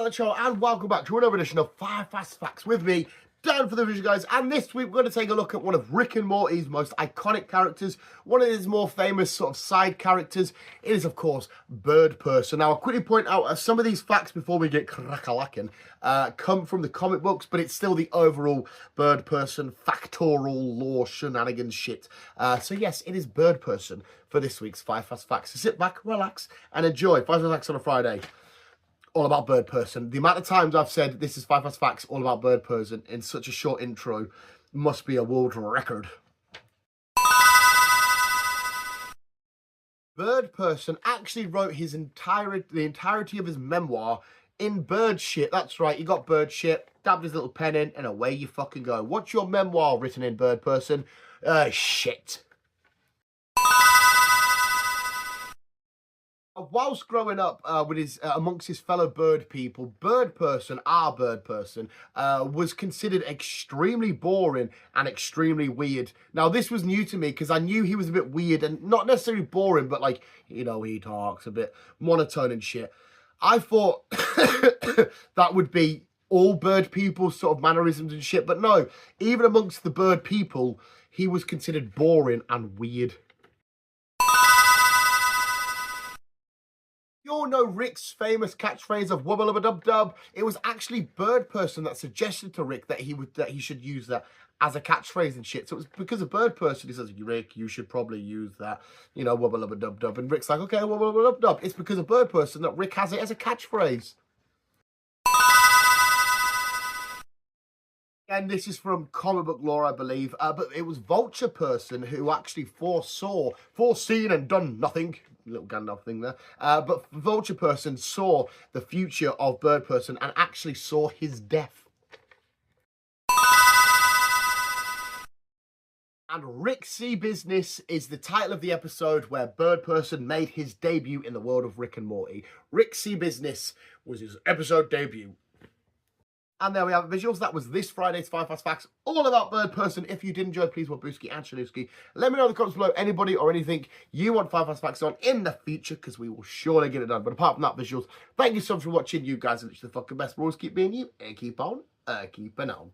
back to the channel and welcome back to another edition of 5 Fast Facts with me, Dan for the video, guys. And this week we're going to take a look at one of Rick and Morty's most iconic characters, one of his more famous sort of side characters. It is, of course, Birdperson. Now, I'll quickly point out some of these facts before we get crack-a-lacking come from the comic books, but it's still the overall Birdperson factorial lore shenanigans shit. So yes, it is Birdperson for this week's 5 Fast Facts. So sit back, relax, and enjoy 5 Fast Facts on a Friday. All about Birdperson. The amount of times I've said this is 5 Fast Facts all about Birdperson in such a short intro must be a world record. Birdperson actually wrote the entirety of his memoir in bird shit. That's right, you got bird shit, dabbed his little pen in, and away you fucking go. What's your memoir written in, Birdperson? Shit. Whilst growing up with amongst his fellow bird people, Birdperson, our Birdperson, was considered extremely boring and extremely weird. Now, this was new to me because I knew he was a bit weird and not necessarily boring, but like, you know, he talks a bit monotone and shit. I thought that would be all bird people's sort of mannerisms and shit, but no, even amongst the bird people, he was considered boring and weird. You all know Rick's famous catchphrase of wubba lubba dub dub. It was actually Birdperson that suggested to Rick that he should use that as a catchphrase and shit. So it was because of Birdperson. He says, Rick, you should probably use that, you know, wubba lubba dub dub. And Rick's like, okay, wubba lubba dub dub. It's because of Birdperson that Rick has it as a catchphrase. And this is from comic book lore, I believe, but it was Vultureperson who actually foreseen and done nothing. Little Gandalf thing there. But Vultureperson saw the future of Birdperson and actually saw his death. And Rick See Business is the title of the episode where Birdperson made his debut in the world of Rick and Morty. Rick See Business was his episode debut. And there we have it, visuals. That was this Friday's 5 Fast Facts, all about Birdperson. If you did enjoy, please, Wabuski and Chanuski, let me know in the comments below anybody or anything you want 5 Fast Facts on in the future, because we will surely get it done. But apart from that, visuals, thank you so much for watching. You guys are literally the fucking best. Always keep being you and keep on keeping on.